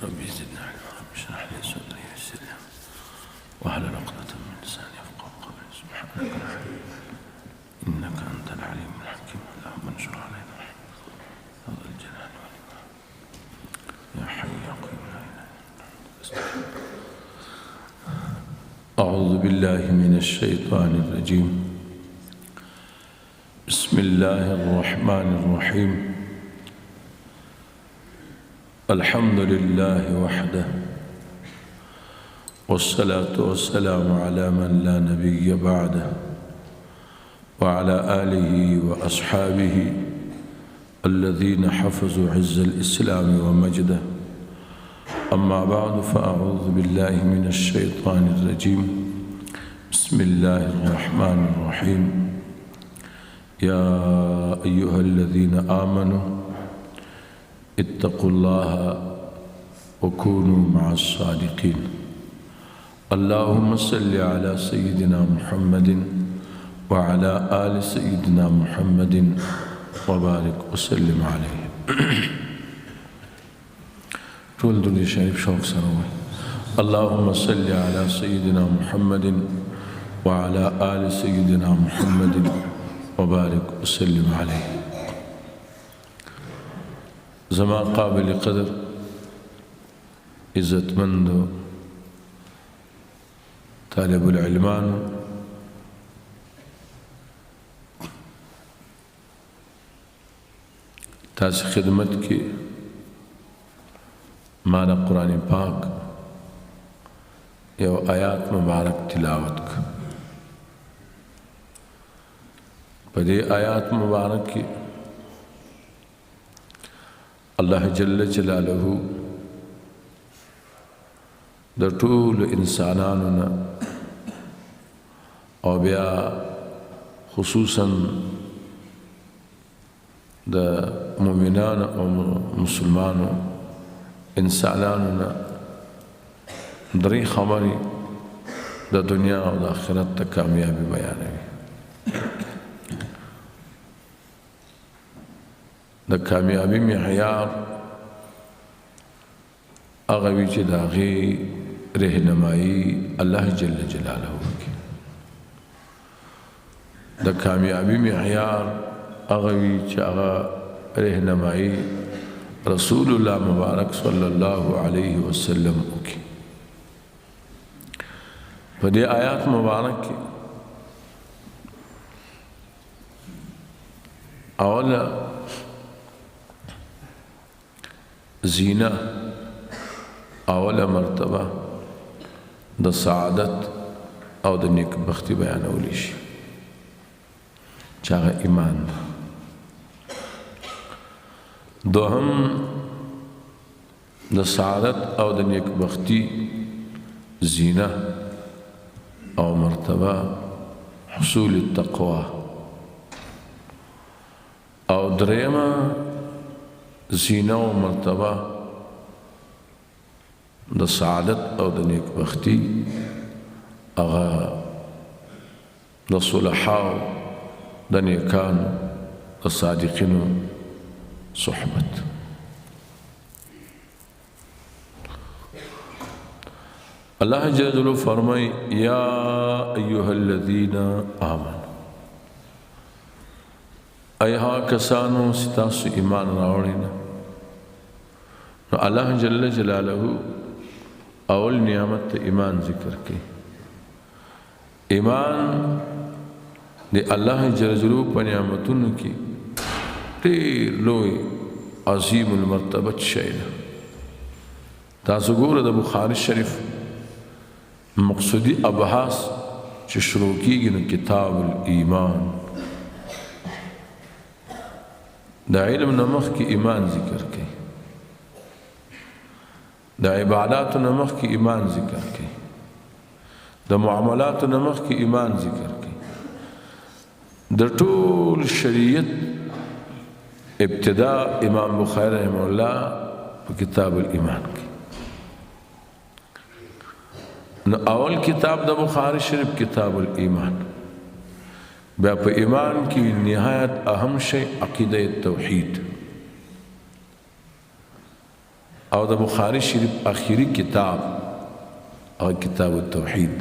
ربي زدنا علما رب اشرح لي صدري ويسر لي واحلل عقدة من لساني يفقهوا قولي سبحانك لا علم إنك أنت العليم الحكيم اللهم انشر علينا هذا الجلال والإكرام يا حي يا قيوم لا إله إلا أنت أعوذ بالله من الشيطان الرجيم بسم الله الرحمن الرحيم الحمد لله وحده والصلاة والسلام على من لا نبي بعده وعلى آله وأصحابه الذين حفظوا عز الإسلام ومجده أما بعد فأعوذ بالله من الشيطان الرجيم بسم الله الرحمن الرحيم يا أيها الذين آمنوا اتقوا الله وكونوا مع الصادقين اللهم صل على سيدنا محمد وعلى آل سيدنا محمد وبارك وسلم عليه طول دنيا شريف شوق سروي اللهم صل على سيدنا محمد وعلى آل سيدنا محمد وبارك وسلم عليه زمان قابل قدر عزت مند طالب العلمان تاس خدمت کی مانا قرآن پاک یو آیات مبارک تلاوت کا پدے آیات مبارک کی اللہ جل جلالہ د ټول انسانانو او بیا خصوصا د مؤمنانو او مسلمانو انسانانو درې خبرې د دنیا او د آخرت ته کامیابی بیانوي د کامیابی معیار هغه وی چې د هغې رهنمایي الله جل جلاله وکړي د کامیابی معیار هغه وی چې هغه رهنمایي رسول الله مبارک صلی الله علیه وسلم وکړي په دې آیات مبارک کې اوله زینه اوله مرتبه د سعادت او د نیکبختي بیانولی شي چې هغه ایمان ده دوهم د سعادت او د نیکبختي زینه او مرتبه حصول التقوى او درېمه زینه او مرتبه د سعادت او د نیکبختي هغه د صلحاو د نیکانو د صادقینو صحبت الله جل جلاله فرمای یا ایها الذین آمنوا ایها کسانو ستاسو ایمان راوړی نه نو الله جل جلاله اول نعمت ایمان ذکر کی ایمان دی الله جل جلاله په نعمتونو کې ډېر لوی عظیم المرتبه شی ده تاسو ګوره د بخاری شریف مقصودی ابحاث چې شروع کیږي نو کتاب الایمان د علم نمخ کې ایمان ذکر کی د عبادات نمخ کی ایمان ذکر کی د معاملات نمخ کی ایمان ذکر کی د ټول شریعت ابتداء امام بخاری رحمه الله په کتاب الایمان کی نو اول کتاب د بخاری شریف کتاب الایمان بیا په ایمان کی نهایت اهم شی عقیده توحید او د بخاری شریف اخیری کتاب او کتاب التوحید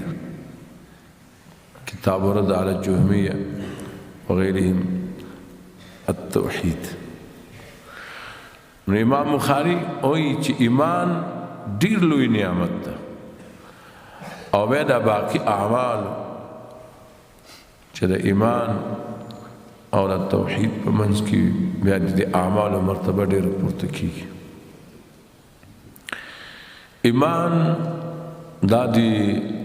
کتاب ورد علی الجهمیه وغیرهم التوحید. نو امام بخاری وایي چې ایمان ډیر لوی نعمت ده او بیا د باقي اعمال چې د ایمان او د توحید په منځ کې بیا د اعمالو مرتبه ډېره پورته کېږي. ایمان دا د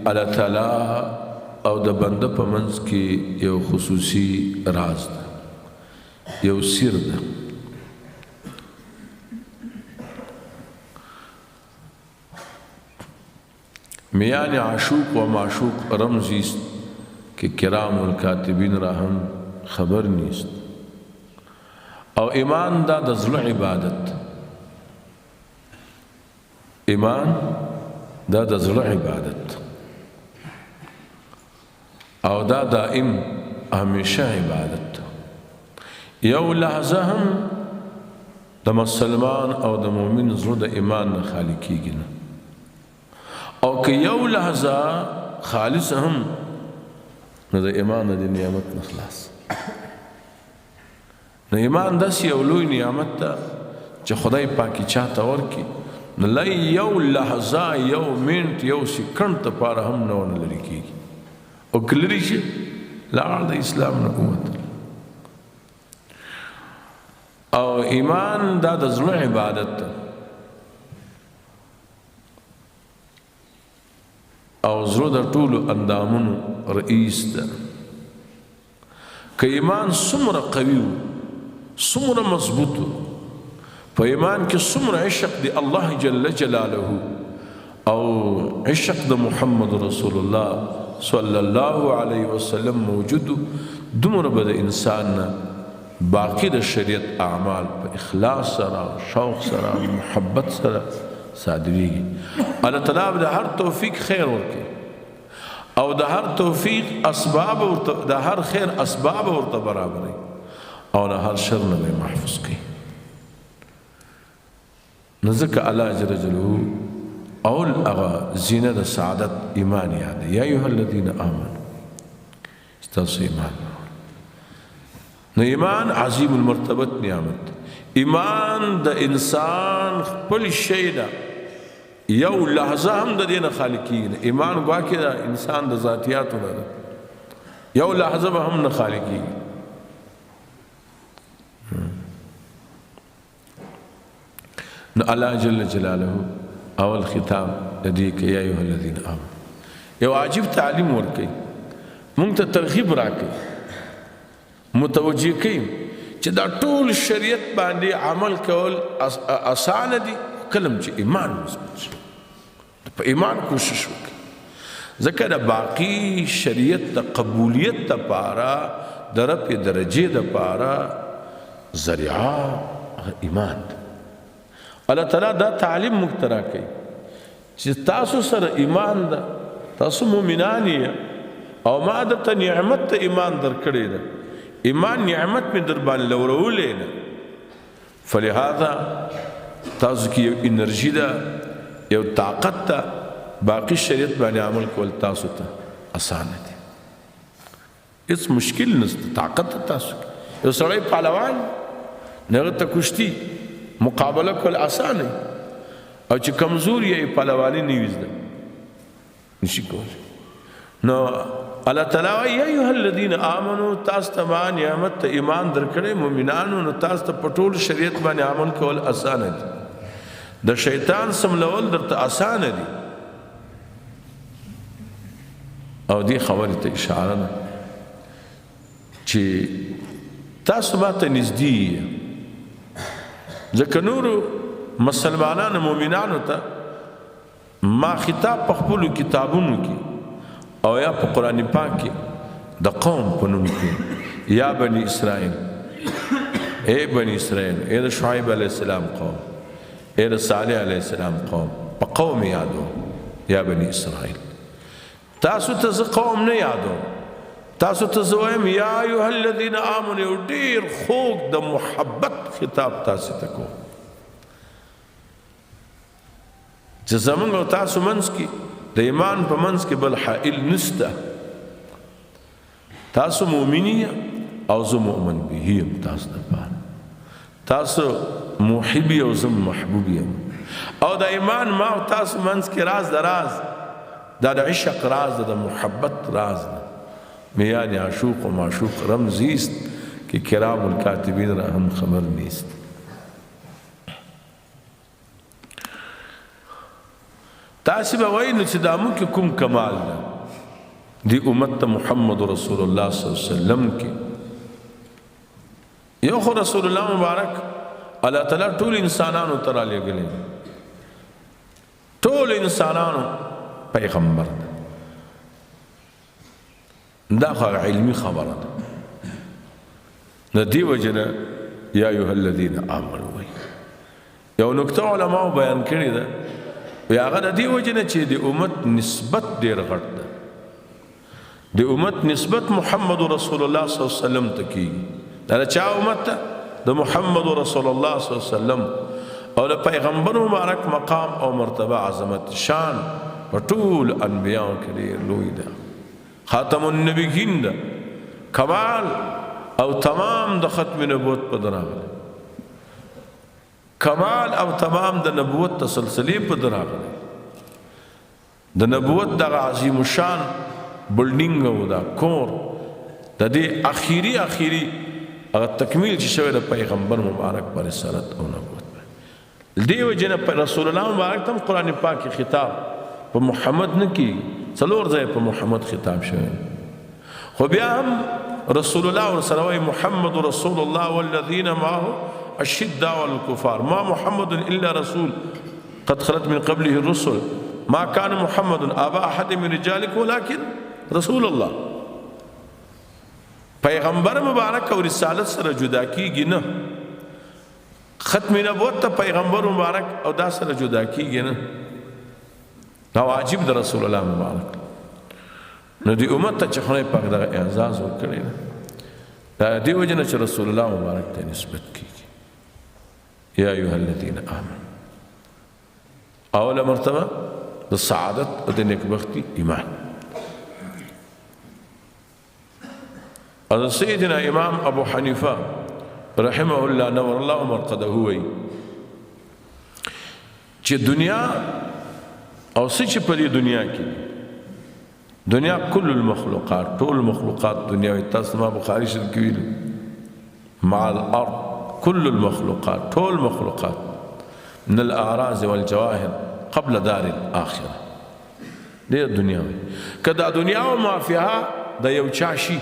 الله تعالی او د بنده په منځ کې یو خصوصي راز ده، یو سر ده. میان عاشوق و معشوق رمزی است که کرام الکاتبین را هم خبر نیست. او ایمان دا د زړه عبادت، ایمان دا د زړه عبادت او دا دائم همیشه عبادت. یو لحظه هم د مسلمان او د مؤمن زړه د ایمان نه خالی کیږي نه، او که یو لحظه خالص هم نو د ایمان د نعمت نه خلاص. نو ایمان داسې یو لوی نعمت ده چې خدای پاکي چاته ورکړي نو لا یو لحظه یو منټ یو سکند دپاره هم نه ونه لرې کېږي، او که لرې شي لاړ د اسلام نه ووتل. او ایمان دا د زړه عبادت ده او زړه د ټولو اندامونو رئیس ده. که ایمان څومره قوي و څومره مضبوط و، په ایمان کې څومره عشق د الله جل جلاله او عشق د محمد رسول الله صلی الله علیه وسلم موجود، دومره به د انسان نه باقی د شریعت اعمال په اخلاص سره شوق سره محبت سره صادریږي. الله تعالی د هر توفیق خیر ورکړي او د هر توفیق اسباب د هر خیر اسباب ورته برابري او د هر شر نه محفوظ کړي. نو ځکه الله جل جلاله اول هغه زینه د سعادت ایمان یاد. یا ایها الذین آمنوا، ستاسو ایمان. نو ایمان عظیم المرتبت نعمت. ایمان د انسان خپل شی ده، یو لحظه هم د دې نه خالی کېږي. ایمان ګواکې د انسان د ذاتیاتو نه ده، یو لحظه به هم نه خالی کېږي. نو الله جل جلاله اول خطاب د دې کې یا ایها الذین آمنوا یو عجیب تعلیم ورکوي، مونږ ته ترغیب راکوي، متوجه کوي چې دا ټول شریعت باندې عمل کول اسانه دي کلم چې ایمان مضبوط شي. په ایمان کوشش وکړي، ځکه د باقی شریعت د قبولیت دپاره د رفع درجې دپاره ذریعه ایمان ده. الله تعالی دا تعلیم موږ ته راکوي چې تاسو سره ایمان ده، تاسو مؤمنان یې او ما درته نعمت ته ایمان درکړی ده. ایمان نعمت مې در باندې لورولی ده، فلهذا تاسو کې یو انرژي ده، یو طاقت ده، باقی شریعت باندې عمل کول تاسو ته اسانه دي، هیڅ مشکل نشته. طاقت ده تاسو کې. یو سړی پهلوان هغه ته کشتي مقابله کول اسانه، او چې کمزور یې پهلواني نه وي زده نشي کولی. نو الله تعالی وایي یا ایها الذین آمنوا، تاسو ته ما نعمت ته ایمان درکړی مؤمنانو، نو تاسو ته په ټول شریعت باندې عمل کول اسانه دي، د شیطان سملول درته اسانه دي. او دې خبرې ته اشاره ده چې تاسو ماته نږدې یې، ځکه نورو مسلمانانو مؤمنانو ته ما خطاب په خپلو کتابونو کې او یا په قرآن پاک کې د قوم په نوم کې یا بني اسرائیل، اے بني اسرائیل، اے د شعیب علیہ السلام قوم، اے د صالح علیہ السلام قوم، په قوم یادو یا بني اسرائیل. تاسو ته زه قوم نه یادو، تاسو ته زه وایم یا ایها الذین آمنوا، یو ډېر خوږ د محبت خطاب تاسو ته کوم. چې زمونږ او تاسو منځ کې د ایمان په منځ کې بل حائل نشته تاسو مؤمنی او زه مؤمن به یم تاسو دپاره تاسو محبی او زه محبوب یم او د ایمان ما او تاسو منځ کې راز د راز دا د عشق راز د محبت راز ده میان عشوق و معشوق رمزیست که کرام الکاتبین را هم خبر نیست تاسو به وایي نو چې دا موږ کې کوم کمال ده دی امت محمد رسول الله صلی الله علیه وسلم کې یو خو رسول الله مبارک الله تعالی ټول انسانانو ته رالیږلی ټول انسانانو پیغمبر ده دا خو علمي خبره ده د دې وجه نه یا ایها الذین آمنوا وایي یو نکته علماو بیان کړې ده وی هغه د دې وجه نه چې د امت نسبت ډېر غټ ده د امت نسبت محمد رسول الله صلی الله علیه وسلم ته کېږي دا د چا امت ته د محمد رسول الله صلی الله علیه وسلم او د پیغمبر مبارک مقام او مرتبه عظمت شان په ټول انبیاء کې ډېر لوی ده خاتم النبیین ده کمال او تمام د ختم نبوت په دراغله کمال او تمام د نبوت تسلسلی په دراغله د نبوت د عظیم شان بلډینګ او دا کور د دې اخیری هغه تکمیل چې شوی د پیغمبر مبارک پر رسالت او نبوت دیو جن رسول الله مبارک تم قرآن پاک کی خطاب په محمد نه کی څلور ځای په محمد خطاب شوی خو بیا هم رسول الله ورسره محمد رسول الله والذین معه الشدة والكفار ما محمد إلا رسول قد خلت من قبله الرسل ما كان محمد أبا أحد من رجالكم ولكن رسول الله پیغمبر مبارک او رسالت سره جدا کیږي نه ختم نبوت ته پیغمبر مبارک او دا سره جدا کیږي نه دا واجب د رسول الله مبارک نو دی امت ته چې خدای پاک دغه اعزاز ورکړی دا دی وجه نه چې رسول الله مبارک ته نسبت کیږي یا ایها الذین آمنوا اوله مرتبه د سعادت او د نیکبختی ایمان حضرت سیدنا امام ابو حنیفه رحمه الله نور الله مرقده وی چې دنیا او څه چې په دې دنیا کې دنیا کل المخلوقات ټول مخلوقات دنیا تاسو ما بخاری شریف کې ویل مع الارض كل المخلوقات طول مخلوقات من الأعراض والجواهر قبل دار الآخرة دي الدنيا كدا دنيا وما فيها دا يوچاشي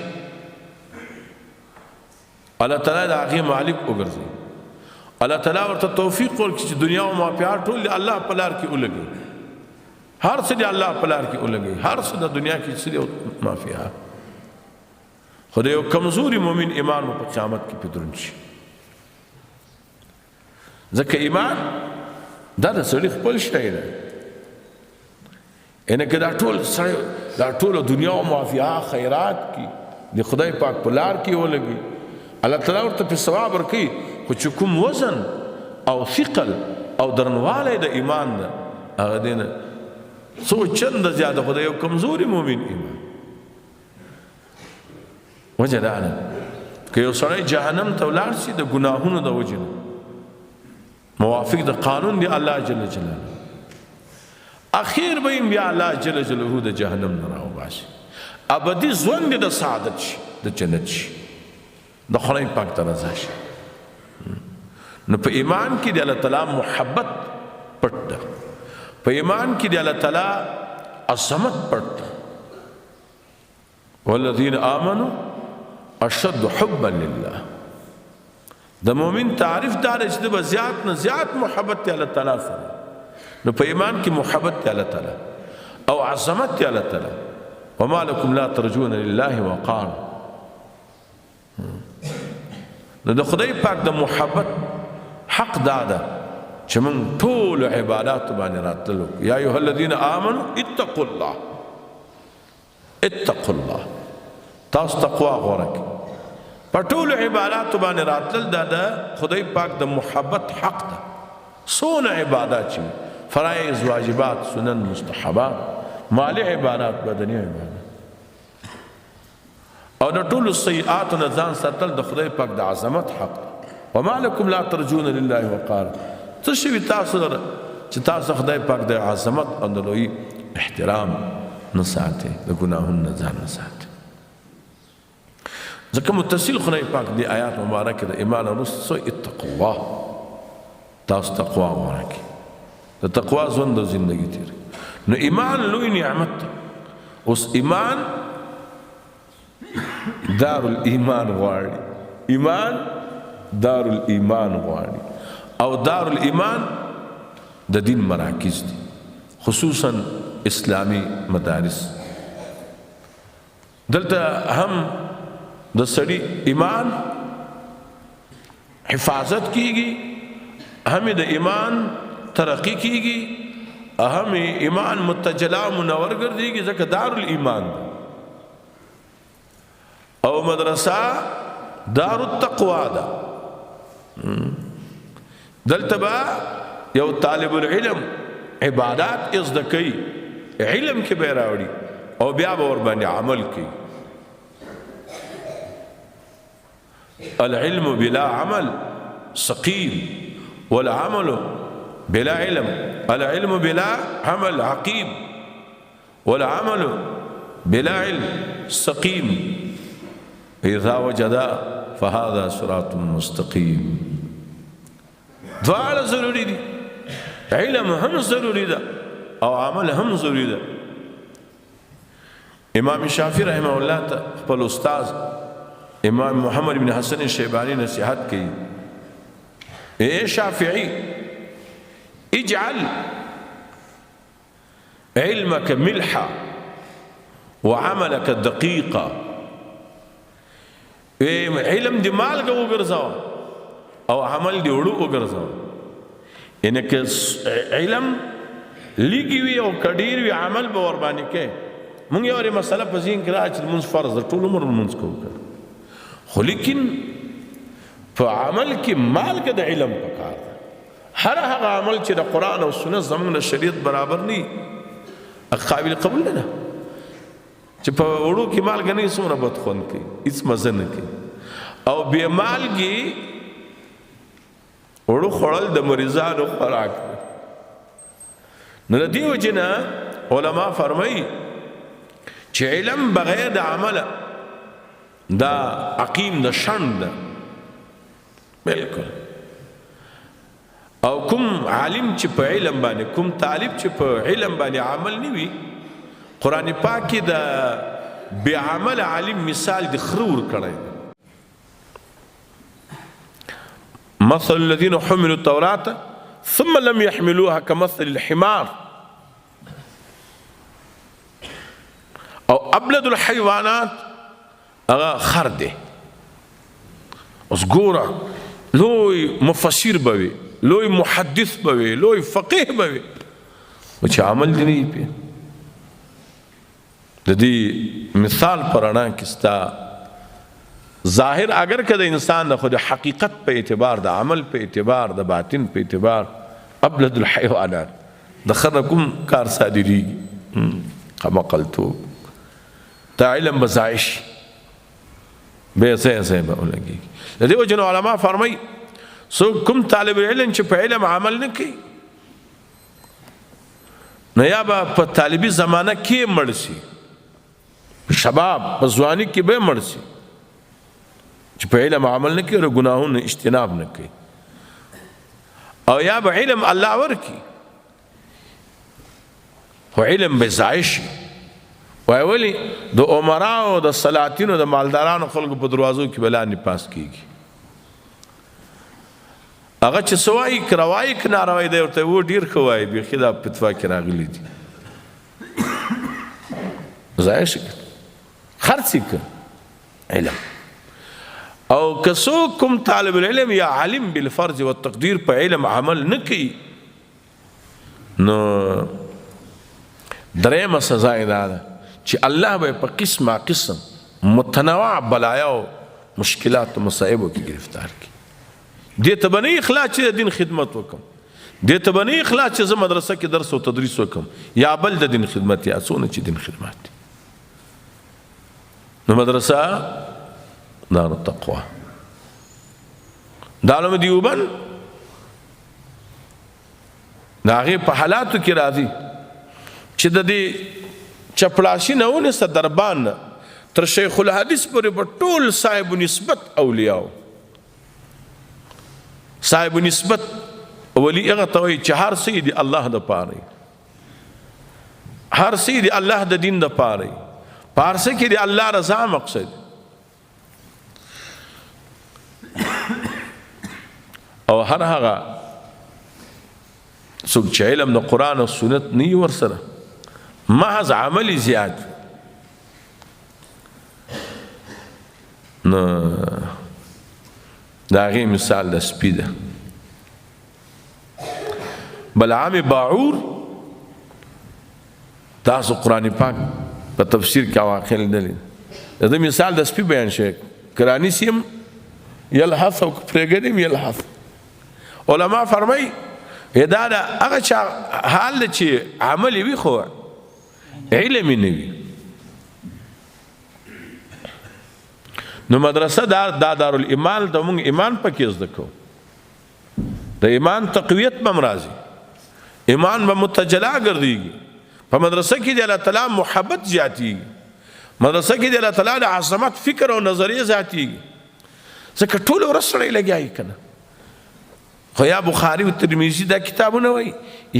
الله تعالى دا غي مالك وګرځي الله تعالى ورته توفیق ورکړي چې دنیا وما فيها ټول الله په لار کې ولګي هر څه دی الله په لار کې ولګي هر څه د دنیا کې څه ما فيها خدای یو کمزوري مؤمن ایمان په قیامت کې پدرون شي ځکه ایمان دا د سړي خپل شی دی انه که دا ټول سړی دا ټوله دنیا او معافیه خیرات کی د خدای پاک په لار کې ولګي الله تعالی ورته په ثواب ورکوي خو چې کوم وزن او ثقل او درنوالی د ایمان ده هغه دی نه څو چنده زیاده خو د یو کمزوري مؤمن ایمان وجه دا ده که یو سړی جهنم ته ولاړ شي د ګناهونو د وجې نه موافق د قانون دی الله جل جلاله اخیر به بیا الله جل جلاله د جهنم نه راوباسي ابدي ژوند د سعادت شي د جنت شي د خدای پاک ته رضا شي نو په ایمان کې د الله تعالی محبت پټ ده په ایمان کې د الله تعالی عظمت پټ ده والذین آمنوا اشد حبا لله د مؤمن تعریف دار چې د زیات نه زیات محبت ته الله تعالی سره نو په ایمان کې محبت ته الله تعالی او عظمت ته الله تعالی وما لكم لا ترجون لله وقار نو د خدای پاک د محبت حق داده چې موږ ټول عبادت باندې راتلو یا ایها الذين امنوا اتقوا الله تاسو تقوا غوړه پټول عبادت باندې راتل دا د خدای پاک د محبت حق ده سونه عبادت چي فرائض واجبات سنن مستحبات مالی عبادات بدنی عبادات او د ټولو سیئاتو نه ځان ساتل د خدای پاک د عظمت حق وما لکم لا ترجون لله وقارا څه شوي تاسو لره چې تاسو خدای پاک د عظمت او د لوی احترام نه ساتئ د ګناهونو نه ځان نه ساتئ ځکه متصل خدای پاک د آیات مبارکه د ایمان وروسته اتقوا الله تاسو تقوا غوره کړئ د تقوا ژوند او زندګي تیر نو ایمان لوی نعمت اوس ایمان دار الایمان غواړي ایمان دار الایمان غواړي او دار الایمان د دین مراکز دي خصوصا اسلامی مدارس دلته هم د سړي ایمان حفاظت کیږي هم د ایمان ترقی کیږي هم ایمان متجلا منور ګرځيږي ځکه دار الایمان او مدرسه دار التقوا ده دلته با یو طالب العلم عبادات زده کوي علم کې به راوړي او بیا به ور باندې عمل کوي العلم بلا عمل سقيم والعمل بلا علم العلم بلا عمل عقيم والعمل بلا علم سقيم إذا وجد فهذا صراط مستقيم دواړه ضروري دي علم هم ضروري ده او عمل هم ضروري ده امام شافعي رحمه الله ته خپل استاد امام محمد بن حسن الشيباني نصيحت کوي اے شافعي اجعل علمك ملحا وعملك دقيقا علم دی مالګه وګرځاو او عمل دی وړو وګرځاو ان کې علم لګي وي او کډیر وي عمل به ور باندې کې مونږ یو مسله په ذهن کې راځي مونږ فرض ټول عمر مونږ کوو خو لیکن په عمل کې مالګه د علم پکار ده هر هغه عمل چې د قران او سنت زموږ د شریعت برابر نه قابل قبول نه چې په وړو کې مالګه نه څومره بد خوند کوي هیڅ مزه نه کوي او بې مالګې وړو خوړل د مریضانو خوراک دی نو د دې وجې نه علما فرمایي چې علم بغیر د عمله دا عقیم د شند ده بالکل او کوم عالم چې په علم باندې کوم طالب چې په علم باندې عمل نه وي قرآن پاک کې د بے عمل عالم مثال د خرور کړی مثل الذين حملوا التوراة ثم لم يحملوها كمثل الحمار او ابلد الحيوانات هغه خر دی اوس ګوره لوی مفسر به وي لوی محدث به وي لوی فقيه به وي او چې عمل دی نه پی د دې مثال پرانا کستا ظاهر اگر کده انسان د خود حقیقت په اعتبار د عمل په اعتبار د باطن په اعتبار ابلد الحيوانات دخلكم کار صادری کما قلتو تا علم بزائش به سه به ولګي د دې وجه علماء فرمای سو کوم طالب علم چې په علم عمل نه کوي نو یا په طالبي زمانہ کې مرسي شباب په ځواني کې به مرسي چې په علم عمل نه کوي او ګناهونو اجتناب نه کوي او یا به علم الله ورکی خو علم به ضایع شي وای ولی د عمراو د سلاطینو د مالدارانو خلکو په دروازو کې بلان پاس کیږي هغه چې سوای کروای ک ناروای دی ورته و ډیر خوای به خدا فتوا کې راغلی دي ضایع شي خرڅ ک علم او کسو کوم طالب العلم یا عالم بالفرض والتقدير په علم عمل نه کوي نو درېمه سزا ده چې الله به په قسمه قسم متنوع بلایا او مشکلات او مصائب کې گرفتار کی دې ته بنې اخلاص چې دین خدمت وکم دې ته به نه اخلاص چې زه مدرسه کې درس او تدریس وکړم یا بل د دین خدمت یا څونه چې دین خدمت دی. نو مدرسه دار التقوا. د عالم دیوبند د هغې په حالاتو کې راځي چې د دې چپړاشي نه ونیسه دربان نه تر شیخ الحدیث پورې به ټول صاحب نسبت اولیاو. صاحب نسبت ولی هغه ته وایي چې هر څه د الله دپاره هر څه د الله د دین دپاره په هر څه کې د الله رضا مقصد. او هر هغه څوک چې علم د قرآن او سنت نه وي ورسره محض عملي زیات نو د هغې مثال د سپي ده. بلعام باعور تاسو قرآن پاک په تفسیر کې واقع لیدلی د ده مثال د سپي بیان شوی کرانی سیم یلحث او پرېږدیم یلحث. علما فرمایي دا د هغه چا حال ده چې عمل وي خو علم یې نه وي. نو مدرسه دا دارالایمان د موږ ایمان پکې زده کوو. د ایمان تقویت به م راځي، ایمان به متجلا ګرځېږي. په مدرسه کې د الله تعالی محبت زیاتېږي، مدرسه کې د الله تعالی د عظمت فکر او نظریه زیاتېږي. ځکه ټوله ورځ سړی لګیا وي که نه، خو یا بخاري و ترمذي دا کتابونه وایي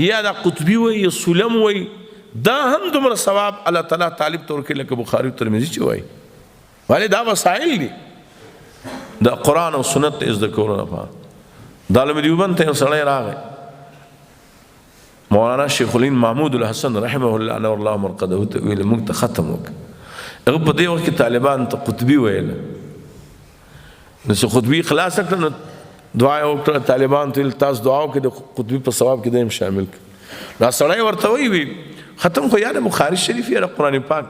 یا دا قطبي وایي یا سلم وایي، دا هم دومره ثواب الله تعالی طالب ته ورکوي لکه بخاري و ترمذي چې وایي. ولې دا وسایل دي د قرآن او سنت زده کولو لپاره. د عالم دیوبند ته یو سړی راغی، مولانا شیخ الهند محمود الحسن رحمه الله نور الله مرقده ته ویل موږ ته ختم وکړه. هغه په دې وخت کې طالبان ته قطبي ویله، نو چې قطبي خلاص کړه نو دعا یې وکړه طالبان ته ویل تاسو دعا وکړئ د قطبي په ثواب کې دیم شامل کړه. نو سړی ورته وایي ختم خو یا د بخاري شریف یا د قرآن پاک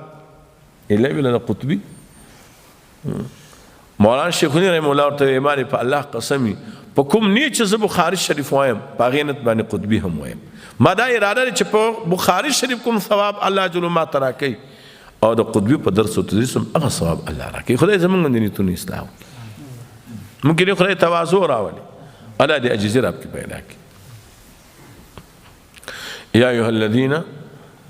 ایله ویل د قطبي. مولانا شیخ الهند رحمه الله ورته ایمان په الله قسمي په کوم نیت چې زه بخاري شریف وایم په هغې نیت باندې قطبي هم وایم. ما دا اراده لري چې په بخاري شریف کوم ثواب الله جل ما ته راکوي او د قطبي په درس او تدریس هم هغه ثواب الله راکوي. خدای زموږ د نیتونو اصلاح وکړي. ممکن یې خدای تواضع راولي، الله دې عجزي رب کې پیدا کړي. یا ایها الذین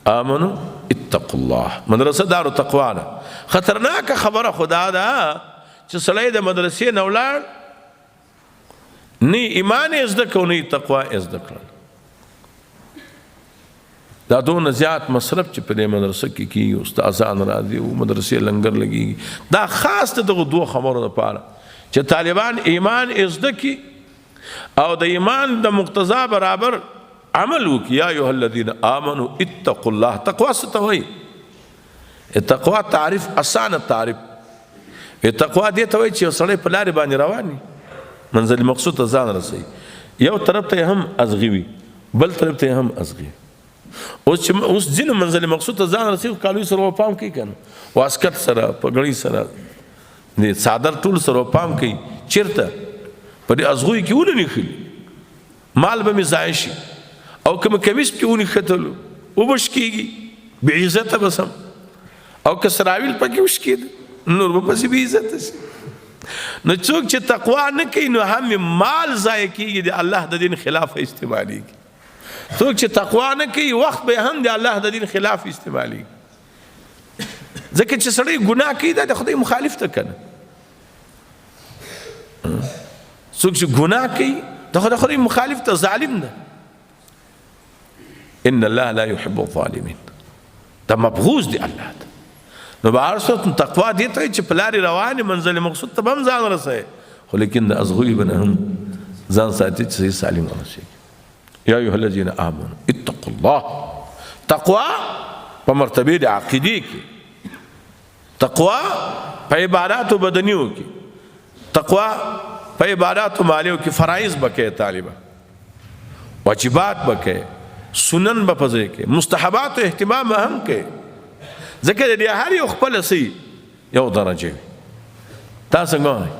آمنوا اتقوا الله. مدرسه دار تقوا ده. خطرناکه خبره خدا ده چې سړی د مدرسې نه ولاړ نه ایمان یې زده کړو نه تقوا یې زده کړل. دا دونه زیات مصرف چې په دې مدرسه کې کېږي، استادان راځي او مدرسې لنګر لګېږي. دا خاص د دغو دوه خبرو دپاره چې طالبان ایمان یې زده کړي او د ایمان د مقتضا برابر عمل وکړي. یا ایها الذین آمنوا اتقوا الله. تقوا څه ته وایي؟ تقوا تعریف اسانه تعریف. تقوا دې ته وایي چې یو سړی په لارې باندې روان وي، منزل مقصود ته ځان رسوي، یو طرف ته هم ازغي وي بل طرف ته هم ازغي. اوس ځینو منزل مقصود ته ځان رسوي کالوي سره پام کوي که نه، واسکټ سره پګړۍ سره د څادر ټول سره پام کوي، چېرته په دې ازغوی کې ونه نښلي مال به مې ضایع شي، او که مې کمیس پکې ونښتلو وبش کېږي بې عزته به سم، او که سراویل پکې وشکېده نور به پسې بې عزته شي. نو څوک چې تقوا نه کوي نو هم مال ضایع کېږي، د الله د دین خلاف استعمالېږي. څوک چې تقوا نه کوي وخت به هم د الله د دین خلاف استعمالېږي. ځکه چې سړی ګناه کوي دا د خدای مخالف ته که نه، څوک چې ګناه کوي د خدای مخالف ته ظالم ده. ان الله لا يحب الظالمين. دا مبغوض دی الله ته. نو به هر څوک تقوا دې ته چې په لارې روانې منزل مقصود ته به هم ځان رسوي، خو لیکن د ازغوی به نه هم ځان ساتي چې صحیح سالم ورسېږي. یا ایها الذین آمنوا اتقوا الله. تقوا په مرتبه د عقیدې کې، تقوا په عباداتو بدنیو کې، تقوا په عباداتو مالیو کې. فرایض به کوي طالبه، واجبات به کوي، سنن به په ځای کې، مستحبات اهتمام هم کوي. ځکه د هر یو خپله څه یو درجه وي. تاسو ګورئ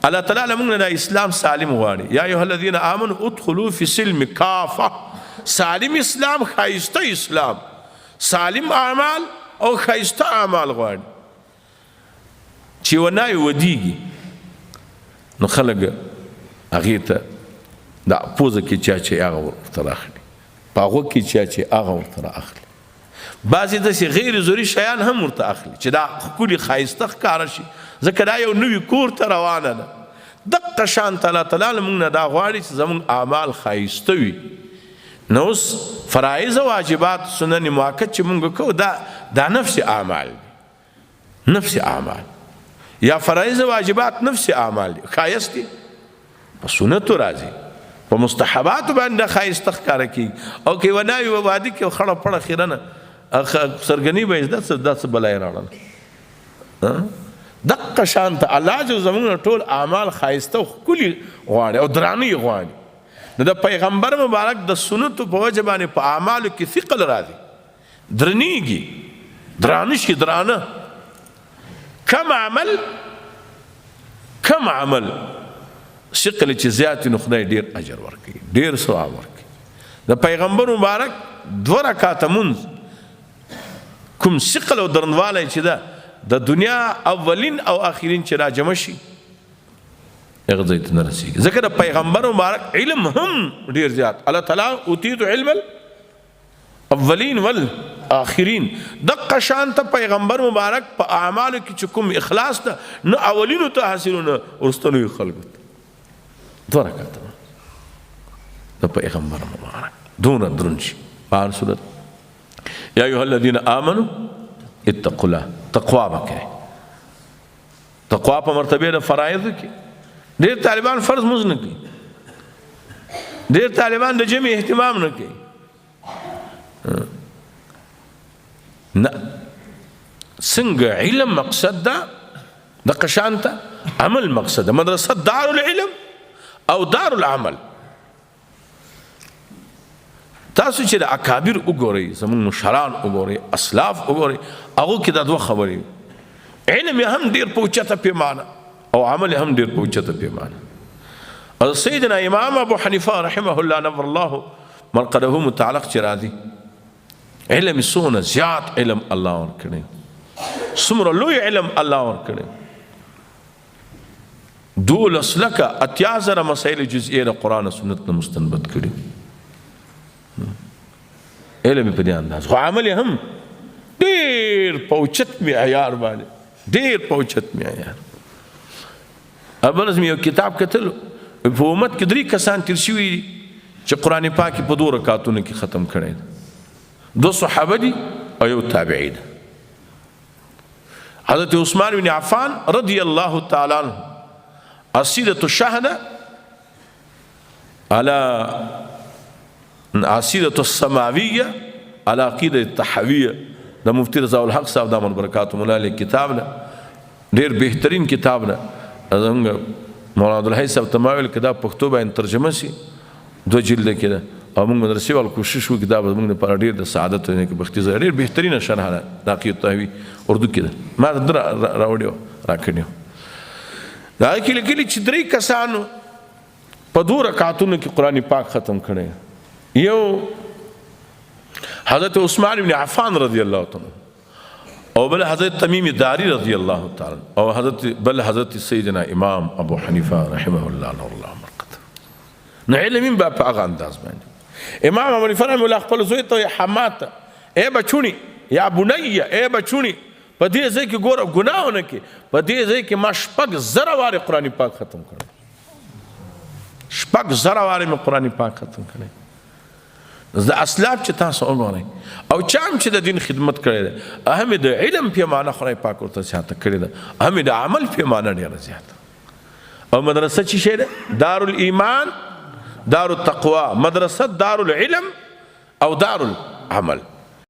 الله تعالی موږ نه د اسلام سالم غواړي. یا ایها الذین آمنوا ادخلوا فی السلم کافه. سالم اسلام، ښایسته اسلام، سالم اعمال او ښایسته اعمال غواړي چې ونای ودیږي نو خلک هغې ته د پوزه کې چا چې هغه ورته راخلي، په غوږ کې چا چې هغه ورته راخلي، بعضې داسې غیر ضروري شیان هم ورته اخلي چې دا ښکلي ښایسته ښکاره شي، ځکه دا یو نوي کور ته روانه ده. دقه شانته الله تعالی موږ نه دا غواړي چې زموږ اعمال ښایسته وي. نو اوس فرایض او واجبات سنن مؤکد چې موږ کوو دا نفس اعمال دي، نفس اعمال یا فرایض او واجبات نفس اعمال دي، ښایست دي په سنتو راځي، په مستحباتو باندې ښایسته ښکاره کېږي. او که ونایي و واده کې خړه پړه خیرنه سرګني به یې دا څه بلای راړله. دقه شانته الله چې زموږ ټول اعمال ښایسته او ښکلي غواړي او درانه یې غواړي. نو د پیغمبر مبارک د سنتو په وجه باندې په اعمالو کې ثقل راځي، درنیږي، درانه شي، درانه. کم عمل ثقل چې زیات نو خدای ډېر اجر ورکوي، ډېر ثواب ورکوي. د پیغمبر مبارک 2 رکعاته مونځ کوم ثقل او درنوالی چې ده د دنیا اولین او آخرین چې را جمع شي هغه ځای ته نه رسېږي. ځکه د پیغمبر مبارک علم هم ډېر زیات. الله تعالی اوتیت علم الاولین والآخرین. دقه شانته پیغمبر مبارک په اعمالو کې چې کوم اخلاص ده نه اولینو ته حاصلو نه وروستنیو خلکو ته. 2 رکعاته د پیغمبر مبارک دونه دروند شي. په هر صورت یا ایها الذین آمنوا اتقوا الله، تقوا وکړئ. تقوا په مرتبه د فرایض کې ډېر طالبان فرض مونځ نه کوي، ډېر طالبان د جمع اهتمام نه کوي. نه، څنګه علم مقصد ده دقه شانته عمل مقصد ده. مدرسه دار العلم او دار العمل. تاسو چې د اکابر وګورئ، زموږ مشران وګورئ، اسلاف وګورئ، هغو کې دا 2 خبرې، علم یې هم ډېر په اوچته پیمانه او عمل یې هم ډېر په اوچته پیمانه. او سیدنا امام ابو حنیفه رحمه الله نور الله مرقده متعلق چې راځي، علم څومره زیات علم الله ورکړی، څومره لوی علم الله ورکړی. 12 لکه 80,000 مسائل جزئیه د قرآن او سنت نه مستنبط کړي. علم په دې انداز، خو عمل هم ډېر په اوچت معیار باندې، ډېر په اوچت معیار. ابرز مې یو کتاب کتلو، په امت کې 3 کسان تیر شوي چې قرآن پاک په 2 رکعاتونو کې ختم کړی دی. 2 صحابه دي او یو تابعی دی. حضرت عثمان بن عفان رضی الله تعالی عنه عصیدة الشهداء على عصیدة السماویہ على عقیدة التحویہ د مفتی رضا الحق صاحب دامن برکاتهم الله علیه کتاب نه، ډېر بهترین کتاب نه. زموږ مولانا عبدالحی صاحب ته ما ویل که دا پښتو باندې ترجمه سي 2 جلده کې ده، او موږ مدرسې وال کوشش وکړو کتاب زموږ لپاره ډېر د سعادت او نیکبختي ځای، ډېر بهترینه شرحه ده د عقیدة التحویہ اردو کې ده. ما راوړی و راکړی و. د هغې کې لیکلي چې 3 کسانو په 2 رکعاتونو کې قرآن پاک ختم کړی. یو حضرت عثمان بن عفان رضی الله تعالی او بل حضرت تمیم داری رضی الله تعالی او حضرت سیدنا امام ابو حنیفه رحمه الله نور الله مرقده. نو علم په هغه انداز باندې امام ابو حنیفه رحمه الله خپل زوی ته حمات اے بچونی یا بنی اے بچونی په دې ځای کې ګوره ګناه ونه کې، په دې ځای کې ما 6,000 واره قرآن پاک ختم کړی، 6,000 واره مې قرآن پاک ختم کړی. د اسلاف چې تاسو وګورئ او چا هم چې د دین خدمت کړی ده، هم د علم پیمانه خدای پاک ورته زیاته کړې ده، هم د عمل پیمانه ډېره زیاته. او مدرسه چې شی ده دار الایمان، دار التقوا، مدرسه دار العلم او دار العمل.